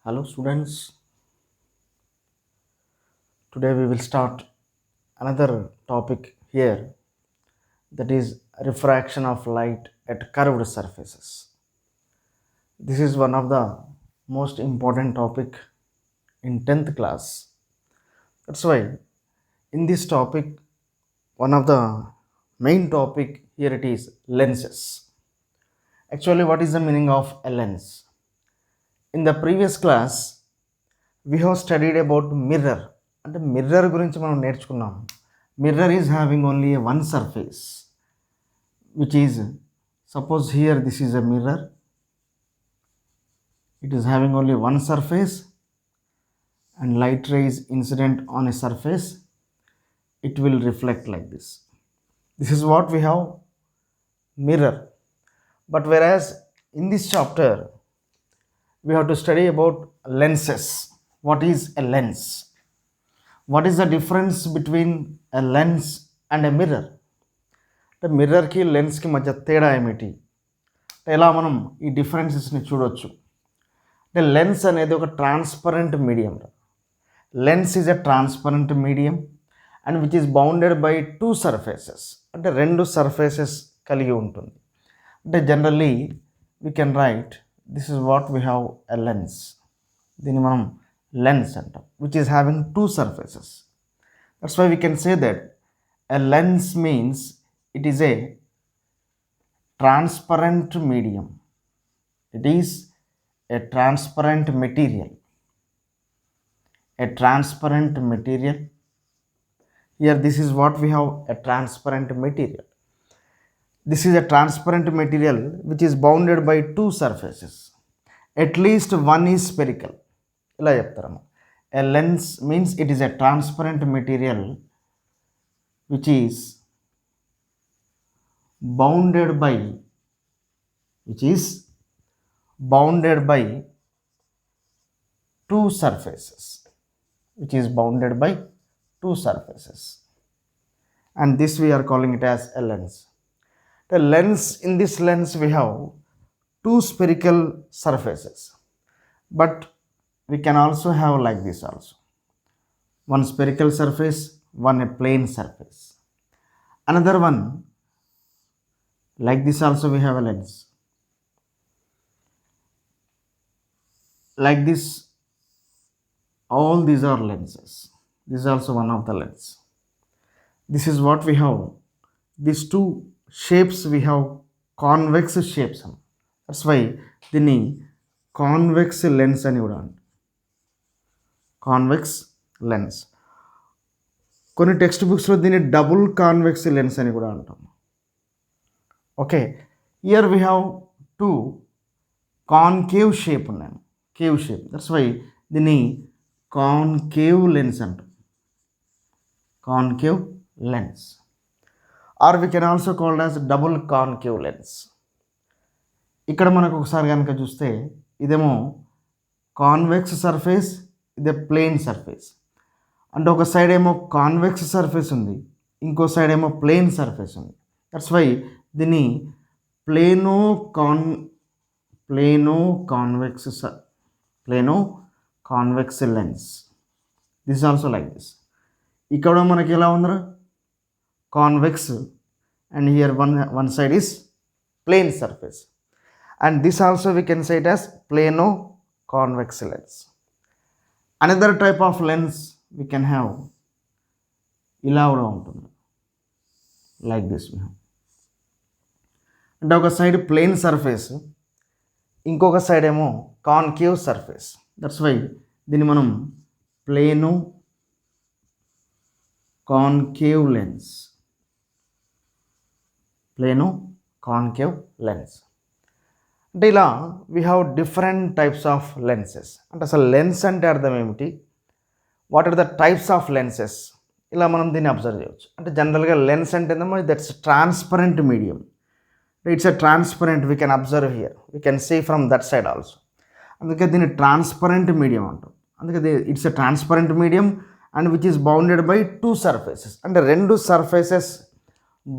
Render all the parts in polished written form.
Hello students, today we will start another topic here, that is refraction of light at curved surfaces. This is one of the most important topic in 10th class. That's why in this topic one of the main topic here it is lenses. Actually, what is the meaning of a lens? In the previous class we have studied about mirror. అంటే mirror గురించి మనం నేర్చుకున్నాం. Mirror is having only one surface, which is, suppose here this is a mirror, it is having only one surface and light ray is incident on a surface, it will reflect like this. This is what we have mirror. But whereas in this chapter we have to study about lenses. What is a lens? What is the difference between a lens and a mirror? అంటే మిర్రర్కి లెన్స్కి మధ్య తేడా ఏమిటి, ఎలా మనం ఈ డిఫరెన్సెస్ని చూడొచ్చు. అంటే lens అనేది ఒక transparent medium. Lens is a transparent medium and which is bounded by two surfaces. అంటే రెండు సర్ఫేసెస్ కలిగి ఉంటుంది. అంటే generally we can write this is what we have a lens. దీన్ని మనం lens అంటాం, which is having two surfaces. That's why we can say that a lens means it is a transparent medium. It is a transparent material. A transparent material. Here this is what we have, a transparent material. This is a transparent material which is bounded by two surfaces. At least one is spherical. ఇలా చెప్తారమ్మ. A lens means it is a transparent material which is bounded by two surfaces, and this we are calling it as a lens. The lens, in this lens we have two spherical surfaces, but we can also have like this also, one spherical surface, one a plane surface, another one like this also we have a lens, like this. All these are lenses. This is also one of the lens. This is what we have, these two shapes we have convex shapes. That's why దీన్ని convex lens అని కూడా అంటారు. Convex lens. కొన్ని text బుక్స్లో దీన్ని double convex lens అని కూడా అంటాం. Okay, here we have two concave shape ఉన్నాయి, కేవ్ షేప్. దట్స్ వై దీన్ని కాన్కేవ్ లెన్స్ అంటాం, concave lens. Or we can also called as double concave lens. ఇక్కడ మనకు ఒకసారి కనుక చూస్తే ఇదేమో కాన్వెక్స్ సర్ఫేస్, ఇదే ప్లేన్ సర్ఫేస్. అంటే ఒక సైడ్ ఏమో కాన్వెక్స్ సర్ఫేస్ ఉంది, ఇంకో సైడ్ ఏమో ప్లేన్ సర్ఫేస్ ఉంది. దట్స్ వై దీన్ని plano convex lens. This also like this. ఇక్కడ మనకి ఎలా ఉందరా, convex, and here one side is plane surface, and this also we can say it as plano convex lens. Another type of lens we can have, ఇలా కూడా ఉంటుంది, like this. అంటే ఒక side plane surface, ఇంకొక side ఏమో concave surface. That's why దీన్ని మనం plano concave lens. అంటే ఇలా we have different types of lenses. అంటే అసలు లెన్స్ అంటే అర్థం ఏమిటి, what are the types of lenses, ఇలా మనం దీన్ని అబ్జర్వ్ చేయవచ్చు. అంటే జనరల్గా లెన్స్ అంటే ఏమో that's transparent medium. It's a transparent, we can observe here, we can see from that side also. అందుకే దీన్ని ట్రాన్స్పరెంట్ మీడియం అంటాం. అందుకే it's a transparent medium and which is bounded by two surfaces. అంటే రెండు surfaces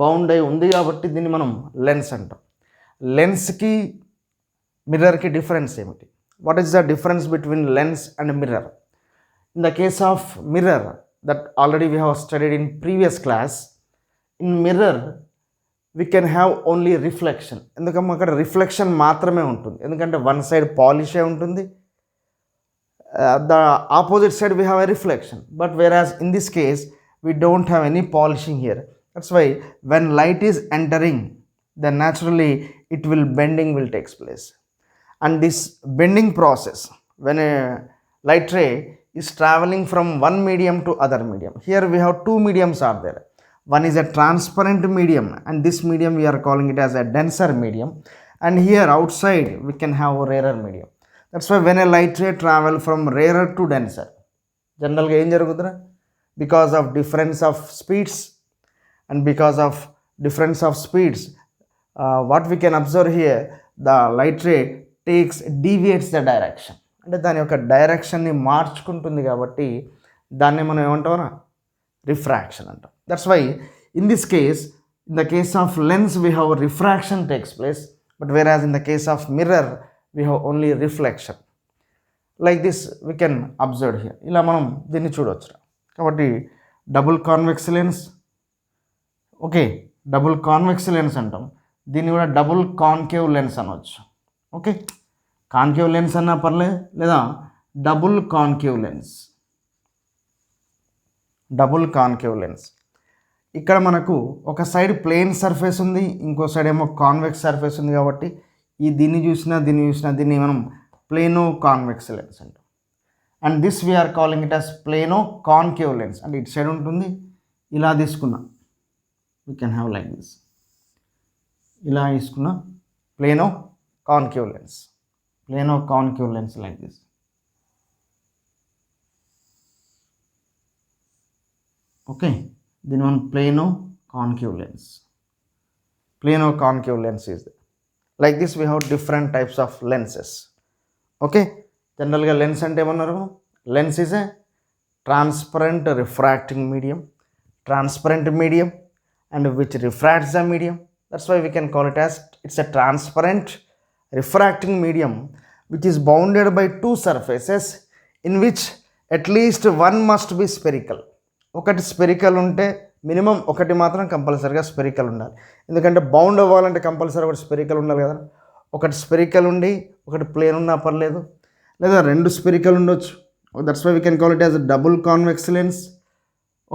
bound అయి ఉంది కాబట్టి దీన్ని మనం లెన్స్ అంటాం. లెన్స్కి మిర్రర్కి డిఫరెన్స్ ఏమిటి? what is the difference between lens and mirror? In the case of mirror, that already we have studied in previous class, in mirror we can have only reflection. ఎందుకంటే అక్కడ reflection మాత్రమే ఉంటుంది, ఎందుకంటే one side polish అయి ఉంటుంది, the opposite side we have a reflection. But whereas in this case we don't have any polishing here. That's why when light is entering, then naturally it will bending will takes place. And this bending process, when a light ray is traveling from one medium to other medium, here we have two mediums are there. One is a transparent medium, and this medium we are calling it as a denser medium, and here outside we can have a rarer medium. That's why when a light ray travel from rarer to denser, generally ఏం జరుగుతుంది, because of difference of speeds, and because of difference of speeds, what we can observe here, the light ray deviates the direction. అంటే దాని యొక్క డైరెక్షన్ని మార్చుకుంటుంది, కాబట్టి దాన్ని మనం ఏమంటాం, refraction అంటాం. That's why in this case, in the case of lens we have refraction takes place, but whereas in the case of mirror we have only reflection. Like this we can observe here. ఇలా మనం దీన్ని చూడవచ్చు. కాబట్టి double convex lens, okay, double convex lens అంటాం. దీన్ని కూడా double concave lens అనవచ్చు. Okay, concave lens అన్నా పర్లేదు, లేదా double concave lens. Double concave lens, ఇక్కడ మనకు ఒక సైడ్ ప్లేన్ సర్ఫేస్ ఉంది, ఇంకో సైడ్ ఏమో కాన్వెక్స్ సర్ఫేస్ ఉంది, కాబట్టి దీన్ని చూసినా దీన్ని మనం ప్లేనో కాన్వెక్స్ లెన్స్ అంటాం. And this we're calling it as plano concave lens. అంటే ఇటు సైడ్ ఉంటుంది, ఇలా తీసుకున్నా we can have like this, ఇలా తీసుకున్నా plano concave lens, plano concave lens like this. Okay, దీని మనం plano concave lens. Plano concave lens is like this. We have different types of lenses. Okay, జనరల్గా lens అంటే ఏమన్నారు, lens is a transparent refracting medium, transparent medium and which refracts the medium. That's why we can call it as it's a transparent refracting medium which is bounded by two surfaces in which at least one must be spherical. ఒకటి spherical ఉంటే minimum ఒకటి మాత్రం కంపల్సరీగా spherical ఉండాలి, ఎందుకంటే bound అవ్వాలంటే compulsory ఒకటి spherical ఉండాలి కదా. ఒకటి స్పెరికల్ ఉండి ఒకటి ప్లేన్ ఉన్నా పర్లేదు, లేదా రెండు స్పెరికల్ ఉండొచ్చు. That's why we can call it as double convex lens.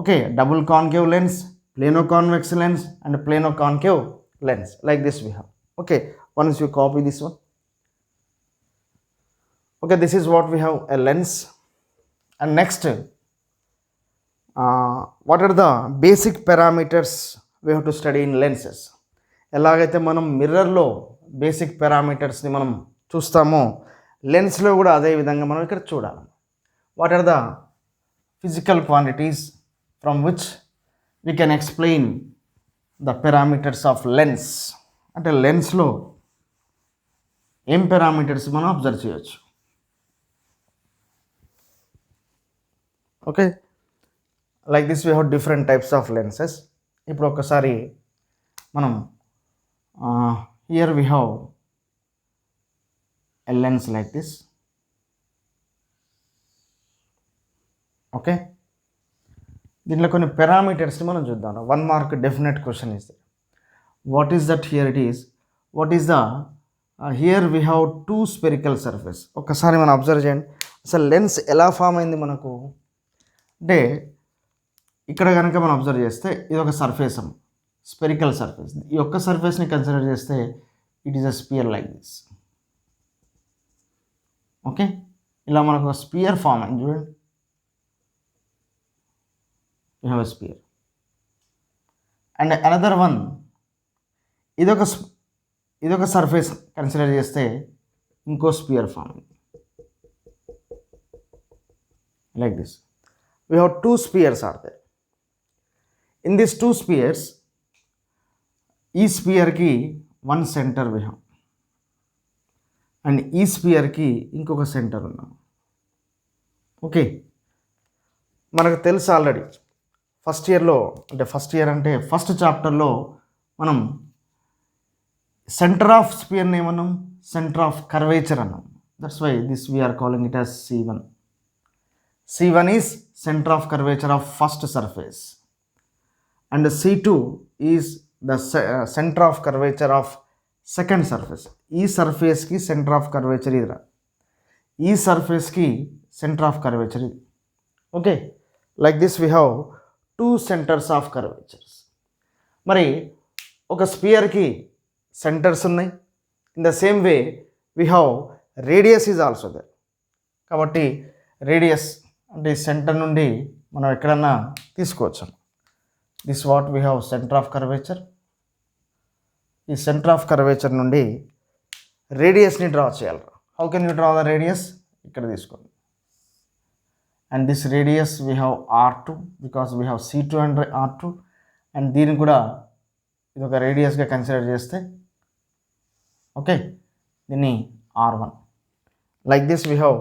Okay, double concave lens, plano convex lens and plano concave lens. Like this we have. Okay, once you copy this one. Okay, this is what we have, a lens. And next, what are the basic parameters we have to study in lenses? ఎలాగైతే మనం మిర్రర్లో basic పారామీటర్స్ని మనం చూస్తామో, లెన్స్లో కూడా అదే విధంగా మనం ఇక్కడ చూడాలి. What are the physical quantities from which we can explain the parameters of lens. అంటే లెన్స్లో ఏం పారామీటర్స్ మనం అబ్జర్వ్ చేయొచ్చు. Okay, like this we have different types of lenses. ఇప్పుడు ఒకసారి మనం here we have a lens like this. Okay, దీంట్లో కొన్ని పారామీటర్స్ని మనం చూద్దాం. 1 mark definite question is what is that, here it is what is the, here we have two spherical surface. ఒక్కసారి మనం observe చేయండి, అసలు లెన్స్ ఎలా ఫామ్ అయింది మనకు అంటే, ఇక్కడ కనుక మనం అబ్జర్వ్ చేస్తే ఇది ఒక సర్ఫేస్, స్పెరికల్ సర్ఫేస్. ఈ ఒక్క సర్ఫేస్ని కన్సిడర్ చేస్తే it is a sphere like this. Okay, ఇలా మనకు ఒక స్పియర్ ఫామ్ అయింది చూడండి. You have a sphere and another one, ఇదొక సర్ఫేస్ కన్సిడర్ చేస్తే ఇంకో sphere form like this. We have two spheres are there. In this two spheres, ఈ స్పియర్కి one centre we have and ఈ స్పియర్కి ఇంకొక సెంటర్ ఉన్నాం. ఓకే, మనకు తెలుసు ఆల్రెడీ ఫస్ట్ ఇయర్ అంటే ఫస్ట్ చాప్టర్లో మనం సెంటర్ ఆఫ్ స్పియర్ని ఏమన్నాం, సెంటర్ ఆఫ్ కర్వేచర్ అన్నాం. That's why this we are calling it as C1. C1 is center of curvature of first surface, and C2 is the center of curvature of second surface. ఈ surface కి center of curvature ఇదిరా, ఈ surface కి center of curvature ఇది. Okay, like this we have two centers of curvatures. మరి ఒక స్పియర్కి centers ఉన్నాయి. In the same way we have radius is also there. కాబట్టి రేడియస్ అంటే ఈ సెంటర్ నుండి మనం ఎక్కడన్నా తీసుకోవచ్చు. This what we have centre of curvature. ఈ సెంటర్ ఆఫ్ కర్వేచర్ నుండి రేడియస్ని డ్రా చేయాలి. How can you draw the radius? ఇక్కడ తీసుకోండి. And this radius we have R2 because we have C2 and R2. And దీన్ని కూడా ఇది ఒక రేడియస్గా కన్సిడర్ చేస్తే ఓకే, దీన్ని R1. Like this we have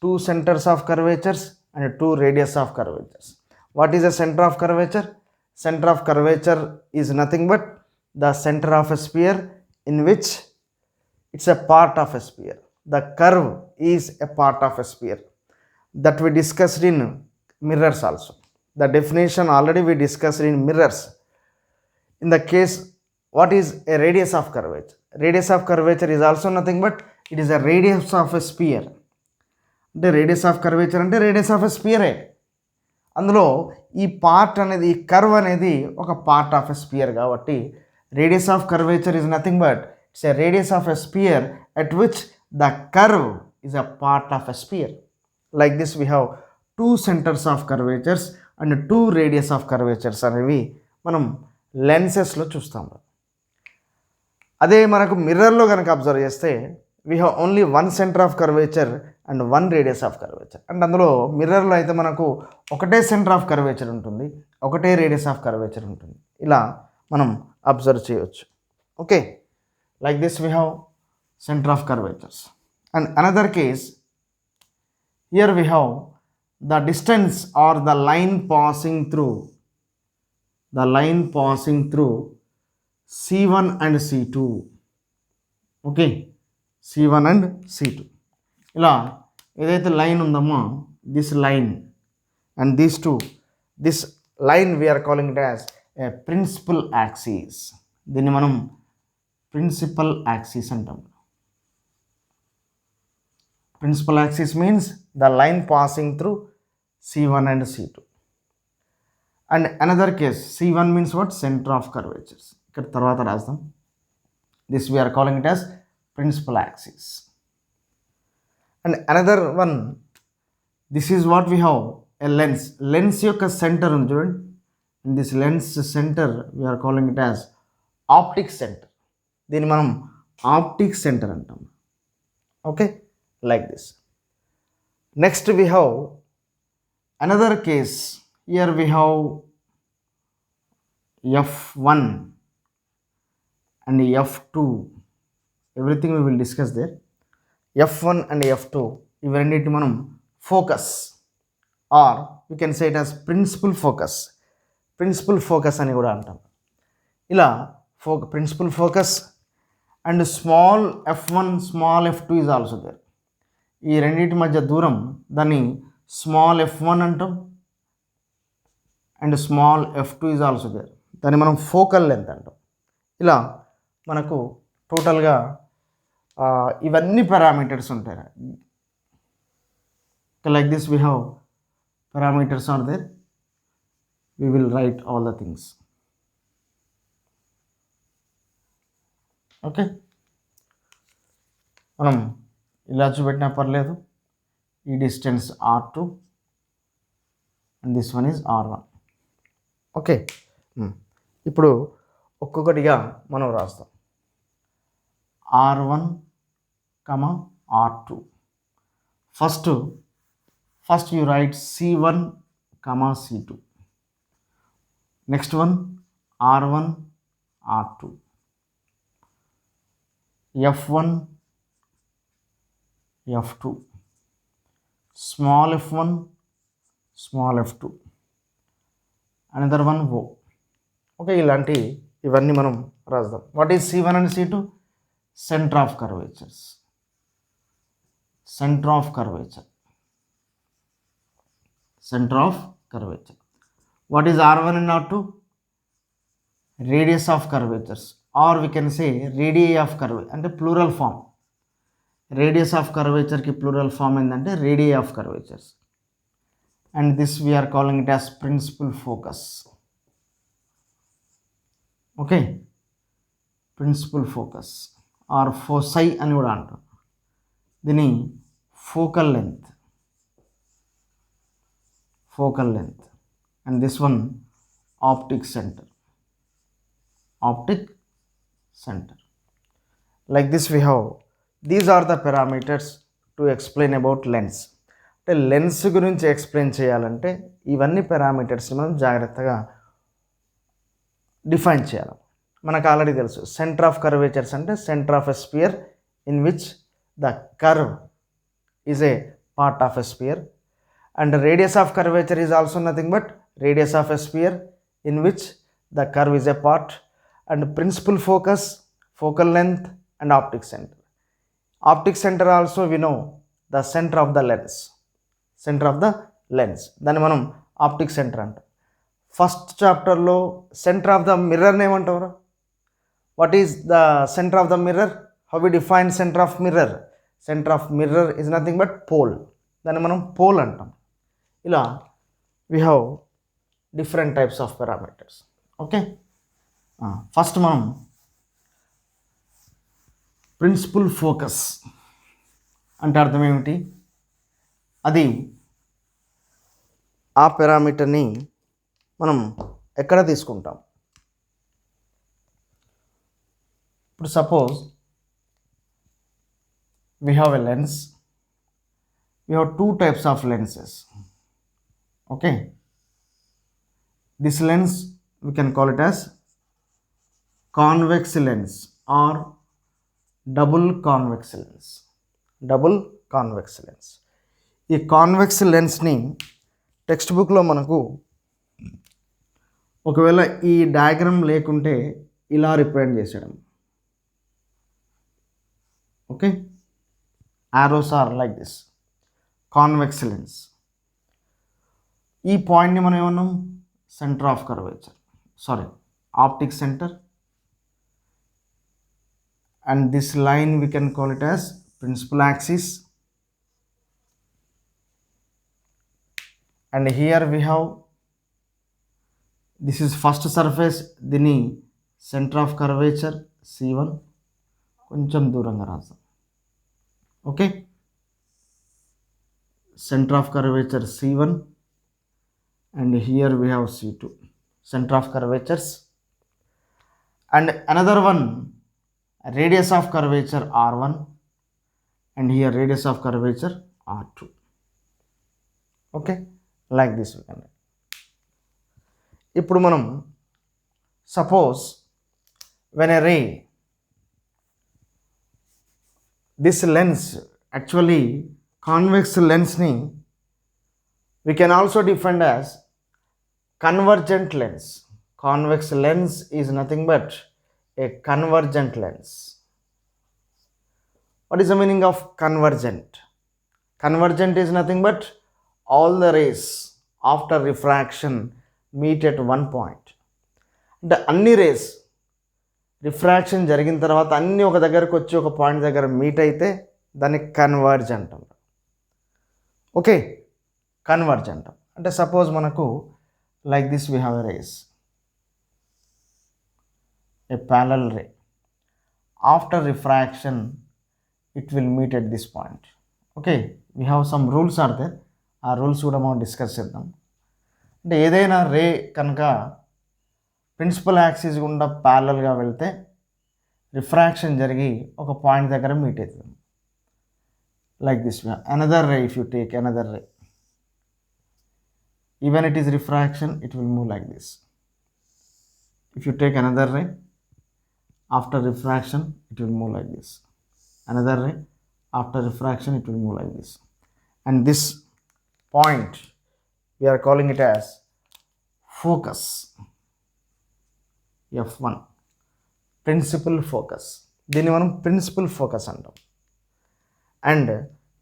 two centers of curvatures and two radius of curvatures. What is the center of curvature? Center of curvature is nothing but the center of a sphere in which it's a part of a sphere. The curve is a part of a sphere that we discussed in mirrors also. The definition already we discussed in mirrors. In the case, what is a radius of curvature? Radius of curvature is also nothing but it is a radius of a sphere. The radius of curvature అంటే radius of a sphere. అందులో ఈ part అనేది, ఈ curve అనేది ఒక part of a sphere కాబట్టి radius of curvature is nothing but it's a radius of a sphere at which the curve is a part of a sphere. Like this we have two centers of curvatures and two radius of curvatures అనేవి మనం లెన్సెస్లో చూస్తాం. అదే మనకు మిర్రర్లో కనుక observe చేస్తే we have only one centre of curvature and one radius of curvature. And అందులో మిర్రర్లో అయితే మనకు ఒకటే సెంటర్ ఆఫ్ కర్వేచర్ ఉంటుంది, ఒకటే రేడియస్ ఆఫ్ కర్వేచర్ ఉంటుంది. ఇలా మనం అబ్జర్వ్ చేయవచ్చు. Okay, like this we have centre of curvatures. And another case, here we have the distance are the line passing through C1 and C2. Okay, C1 and C2. ఇలా ఏదైతే line ఉందమ్మో this line and these two, this line we are calling it as a principal axis. దీన్ని మనం principal axis అంటాం. Principal axis means the line passing through C1 and C2. And another case, C1 means what? Center of curvatures. ఇక్కడ తర్వాత రాస్తాం. This we're calling it as principal axis. And another one, this is what we have a lens. Lens యొక్క center ఉంది చూడండి. And this lens center we're calling it as optic center. దీన్ని మనం optic center అంటాం. Okay, like this. Next we have another case. Here we have F1 and F2. Everything we will discuss there. F1 and F2 ఇవి రెండింటిని మనం focus or you can say it as principal focus అని కూడా అంటాం. ఇలా principal focus and small F1 small F2 is also there. ఈ రెండింటి మధ్య దూరం దాన్ని స్మాల్ F1 అంటాం and small F2 is also there. దాన్ని మనం ఫోకల్ లెంత్ అంటాం. ఇలా మనకు టోటల్గా ఇవన్నీ పారామీటర్స్ ఉంటాయి. Like this we have parameters are there. We will write all the things. Okay, మనం ఇలా చూపెట్టినా పర్లేదు. ఈ distance R2 and this one is R1. Okay, ఇప్పుడు ఒక్కొక్కటిగా మనం రాస్తాం. R1, R2. First you write C1, C2. Next one R1, R2. F1, F2. Small f1, small f2. Another one O. Okay, ఇవన్నీ మనం రాద్దాం. What is C1 and C2? Centre of curvatures. center of curvature. Center of curvature. What is R1 and R2? Radius of curvatures, or we can say radii of curvature, అంటే plural form. Radius of curvature ki plural form ఏంటంటే radii of curvatures, and this we are calling it as principal focus. Okay, principal focus or foci అని కూడా అంటారు. దీని focal length, and this one optic center. Like this we have, these are the parameters to explain about lens. అంటే lens గురించి explain చేయాలంటే ఇవన్నీ పారామీటర్స్ని మనం జాగ్రత్తగా డిఫైన్ చేయాలి. మనకు ఆల్రెడీ తెలుసు సెంటర్ ఆఫ్ కర్వేచర్స్ అంటే center of a sphere in which the curve is a part of a sphere, and radius of curvature is also nothing but radius of a sphere in which the curve is a part, and principal focus, focal length, and optic center. Optic center also we know the center of the lens. దాన్ని మనం optic center అంటాం. First చాప్టర్లో center of the mirror ఏమంటారు? What is the center of the mirror? How we define center of mirror? Center of mirror is nothing but pole. దాన్ని మనం pole అంటాం. ఇలా we have different types of parameters. Okay, first మనం principal focus అంటే అర్థం ఏమిటి? అది ఆ పారామీటర్ని మనం ఎక్కడ తీసుకుంటాం? ఇప్పుడు suppose we have a lens, we have two types of lenses. Okay, this lens we can call it as convex lens or double convex lens. ఈ కాన్వెక్స్ లెన్స్ని టెక్స్ట్ బుక్లో మనకు ఒకవేళ ఈ డయాగ్రామ్ లేకుంటే ఇలా రిప్రజెంట్ చేసేయడం. Okay, arrows are like this, convex lens. ఈ పాయింట్ని మనం ఏమన్నాం? Centre of curvature, optic centre, and this line we can call it as principal axis, and here we have, this is first surface, దీని centre of curvature C1, కొంచెం దూరంగా రాస్తాం. Okay, center of curvature C1, and here we have C2, center of curvatures, and another one radius of curvature R1, and here radius of curvature R2. Okay, like this we can. ఇప్పుడు మనం suppose when a ray, this lens, actually convex lens ni we can also define as convergent lens. Convex lens is nothing but a convergent lens. What is the meaning of convergent? Convergent is nothing but all the rays after refraction meet at one point. The అన్ని rays refraction జరిగిన తర్వాత అన్నీ ఒక దగ్గరకు వచ్చి ఒక point దగ్గర meet అయితే దాన్ని కన్వర్జ్ అంటాం. ఓకే, కన్వర్జ్ అంటాం. అంటే సపోజ్ మనకు like this we have a rays, a parallel ray, after refraction it will meet at this point. Okay, we have some rules are there, ఆ రూల్స్ కూడా మనం డిస్కస్ చేద్దాం. అంటే ఏదైనా రే కనుక ప్రిన్సిపల్ యాక్సిస్ గుండా ప్యారలల్గా వెళ్తే రిఫ్రాక్షన్ జరిగి ఒక పాయింట్ దగ్గర మీట్ అవుతుంది. Like this another ray, if you take another ray, even it is refraction it will move like this. If you take another ray after refraction it will move like this. Another ray after refraction it will move like this. And this point we are calling it as focus, F1, principal focus. దీన్ని మనం principal focus అంటాం. And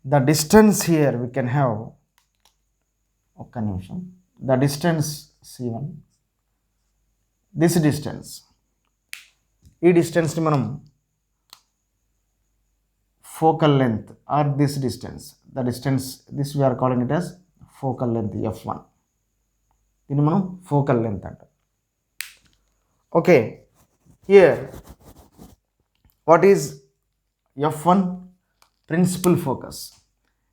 the distance here we can have ఒక్క నిమిషం the distance c1 this distance ఈ డిస్టెన్స్ని మనం focal length or this distance the distance this we are calling it as focal length f1 దీన్ని మనం focal length అంటాం. Okay here what is f1 principal focus.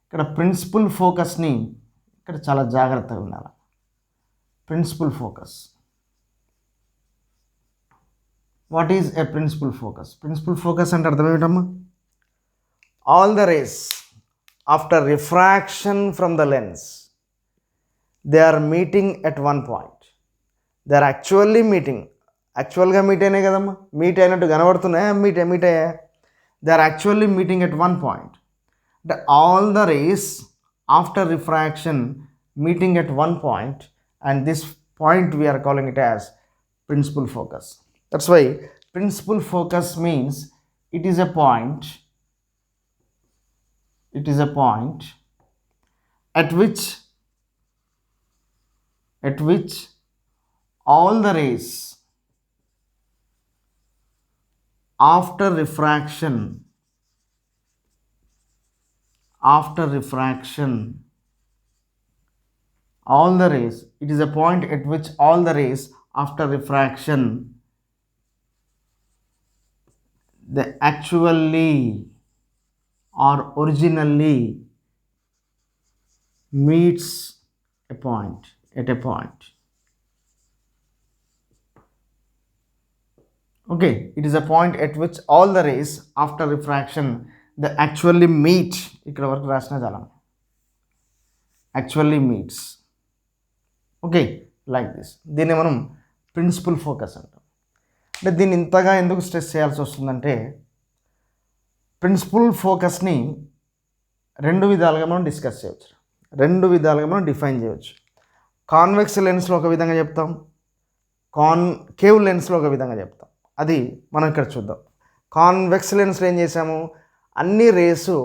ఇక్కడ principal ఫోకస్ని ఇక్కడ చాలా జాగ్రత్తగా ఉండాలి. Principal focus, what is a principal focus? Principal focus అంటే అర్థం ఏమిటమ్మా? All the rays after refraction from the lens they are meeting at one point. They are actually meeting, యాక్చువల్గా మీట్ అయినాయి కదమ్మా, మీట్ అయినట్టు కనబడుతున్నాయా? మీట్ అయ్యా. They are actually meeting at one point. అంటే all the rays after refraction meeting at one point, and this point we are calling it as principal focus. That's why principal focus means it is a point at which all the rays after refraction all the rays, it is a point at which all the rays after refraction they actually or originally meets a point at a point. Okay, it is a point at which all the rays after refraction they actually meet. ఇక్కడ వరకు రాసిన చాలా actually meets. Okay, like this. దీన్ని మనం principal focus అంటాం. అంటే దీన్ని ఇంతగా ఎందుకు స్ట్రెస్ చేయాల్సి వస్తుందంటే ప్రిన్సిపల్ ఫోకస్ని రెండు విధాలుగా మనం డిస్కస్ చేయవచ్చు, రెండు విధాలుగా మనం డిఫైన్ చేయవచ్చు. కాన్వెక్స్ లెన్స్లో ఒక విధంగా చెప్తాం, కాన్కేవ్ లెన్స్లో ఒక విధంగా చెప్తాం. అది మనం ఇక్కడ చూద్దాం. కాన్వెక్స్ లెన్స్లో ఏం చేసాము, అన్ని రేసు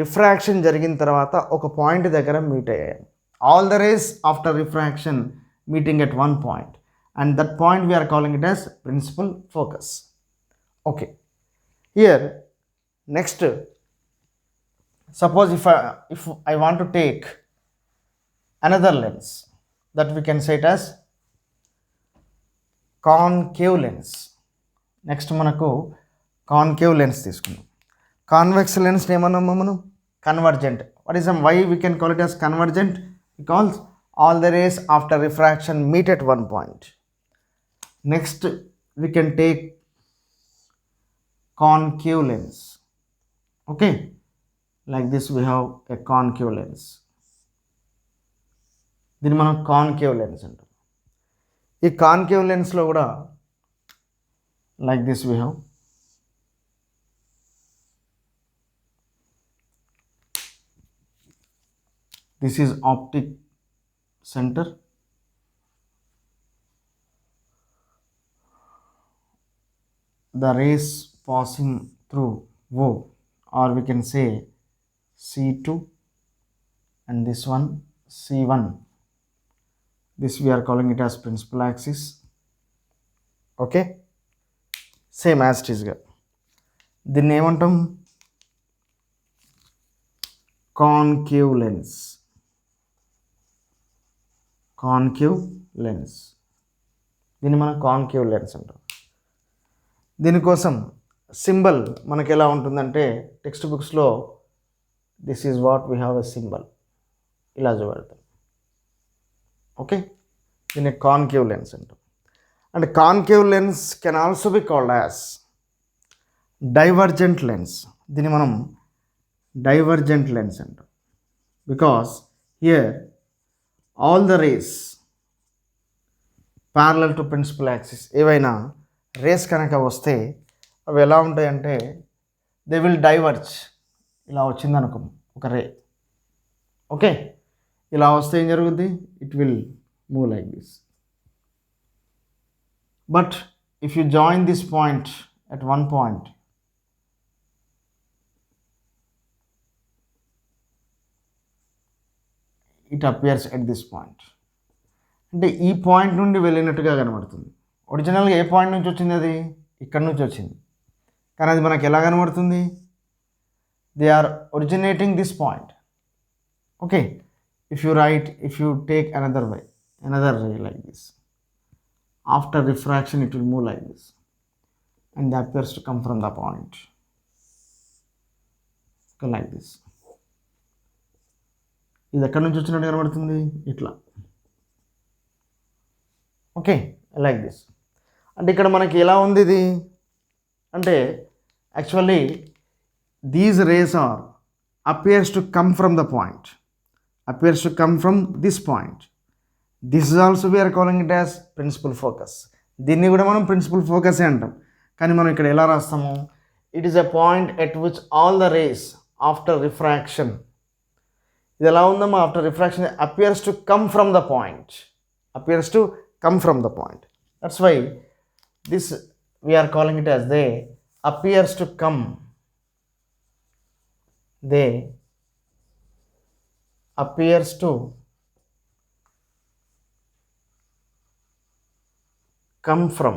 రిఫ్రాక్షన్ జరిగిన తర్వాత ఒక పాయింట్ దగ్గర మీట్ అయ్యాయి. All the rays after refraction meeting at one point, and that point we're calling it as principal focus. Okay, here next suppose if I want to take another lens, that we can say it as concave lens. Next మనకు concave lens తీసుకున్నాం. Convex lens ఏమన్నాము మనం? Convergent. What is why we can call it as convergent? Because all the rays after refraction meet at one point. Next we can take concave lens. Okay, like this we have a concave lens. దీన్ని మనం concave lens అంటాం. ఈ concave లెన్స్లో కూడా like this we have this is optic center, the rays passing through O, or we can say C2, and this one C1. This we are calling it as principal axis. Okay, same as it is గా దీన్ని ఏమంటాం? Concave lens. Concave lens, దీన్ని మనం concave lens అంటాం. దీనికోసం symbol మనకి ఎలా ఉంటుందంటే టెక్స్ట్ బుక్స్లో this is what we have a symbol, ఇలా చూపెడతాం. ఓకే, దీన్ని కాన్కేవ్ లెన్స్ అంటాం. And concave lens can also be called as divergent lens. దీన్ని మనం డైవర్జెంట్ లెన్స్ అంటాం. Because here all the rays parallel to principal axis, ఏవైనా rays కనుక వస్తే అవి ఎలా ఉంటాయంటే దే విల్ డైవర్జ్. ఇలా వచ్చింది అనుకో ఒక రే, ఓకే, ఇలా వస్తే ఏం జరుగుద్ది? It will move like this. But if you join this point at one point, it appears at this point. అంటే ఈ పాయింట్ నుండి వెళ్ళినట్టుగా కనబడుతుంది. ఒరిజినల్గా ఏ పాయింట్ నుంచి వచ్చింది, అది ఇక్కడ నుంచి వచ్చింది, కానీ అది మనకు ఎలా కనబడుతుంది, they are originating this point. Okay, if you take another ray like this, after refraction it will move like this and that appears to come from the point. Okay, like this. ఇది ఎక్కడి నుంచి వచ్చినట్టు కనబడుతుంది, ఇట్లా. Okay, like this. అంటే ఇక్కడ మనకి ఎలా ఉంది ఇది అంటే, actually these rays are appears to come from the point, appears to come from this point. This is also we are calling it as principal focus. దీన్ని కూడా మనం ప్రిన్సిపల్ ఫోకస్ అంటాం, కానీ మనం ఇక్కడ ఎలా రాస్తాము, it is a point at which all the rays after refraction, ఇది ఎలా ఉందమ్మా, after refraction appears to come from the point, appears to come from the point. That's why this we're calling it as they appears to come, they appears to come from.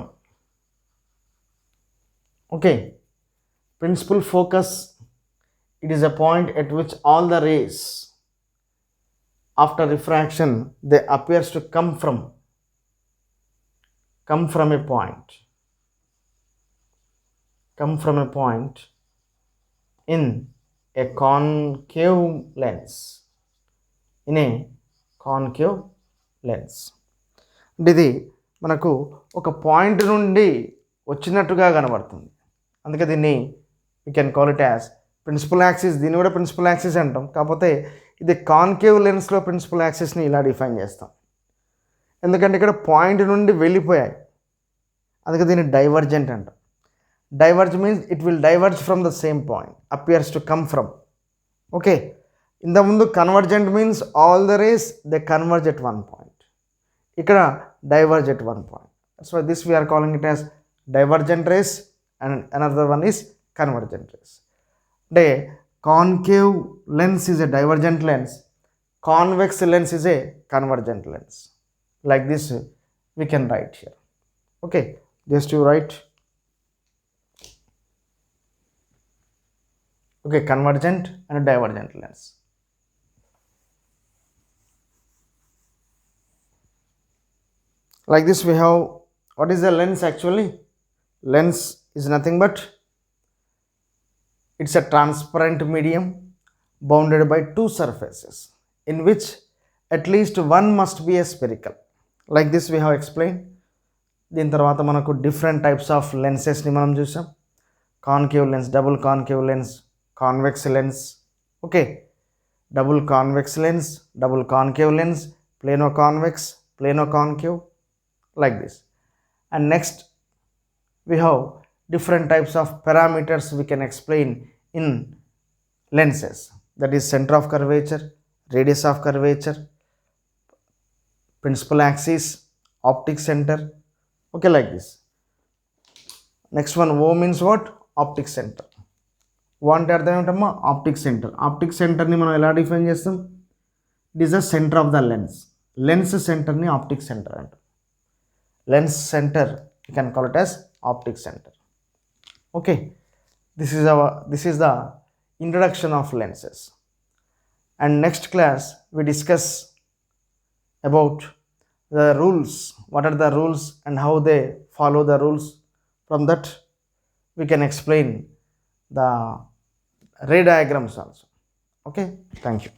Okay, principal focus, it is a point at which all the rays after refraction they appears to come from a point, come from a point in a concave lens, in a concave lens. ఇది మనకు ఒక point నుండి వచ్చినట్టుగా కనబడుతుంది, అందుకే దీన్ని we can call it as principal axis. దీన్ని కూడా ప్రిన్సిపల్ యాక్సిస్ అంటాం, కాకపోతే ఇది కాన్కేవ్ లెన్స్లో ప్రిన్సిపల్ యాక్సిస్ని ఇలా డిఫైన్ చేస్తాం, ఎందుకంటే ఇక్కడ పాయింట్ నుండి వెళ్ళిపోయాయి, అందుకే దీన్ని డైవర్జెంట్ అంటాం. Diverge means it will diverge from the same point, appears to come from. Okay, in the mundu convergent means all the rays they converge at one point, ikkada diverge at one point. That's why this we are calling it as divergent rays, and another one is convergent rays. The concave lens is a divergent lens, convex lens is a convergent lens. Like this we can write here. Okay, just you write. Okay, convergent and divergent lens. Like this we have, what is the lens actually? Lens is nothing but it's a transparent medium bounded by two surfaces in which at least one must be a spherical. Like this we have explained. దీని తర్వాత మనకు different types of లెన్సెస్ని మనం చూసాం, concave lens, double concave lens, convex lens. Okay, double convex lens, double concave lens, plano convex, plano concave, like this. And next we have different types of parameters we can explain in lenses, that is center of curvature, radius of curvature, principal axis, optic center. Okay, like this. Next one, O means what? Optic center. O అంటే అర్థం ఏమిటమ్మా, optic centre. Optic సెంటర్ని మనం ఎలా define చేస్తాం, it is the center of the lens. Lens సెంటర్ని optic center అంటాం. Lens center you can call it as optic center. Okay, this is the introduction of lenses. And next class we discuss about the rules, what are the rules and how they follow the rules. From that we can explain the ray diagrams also. Okay, thank you.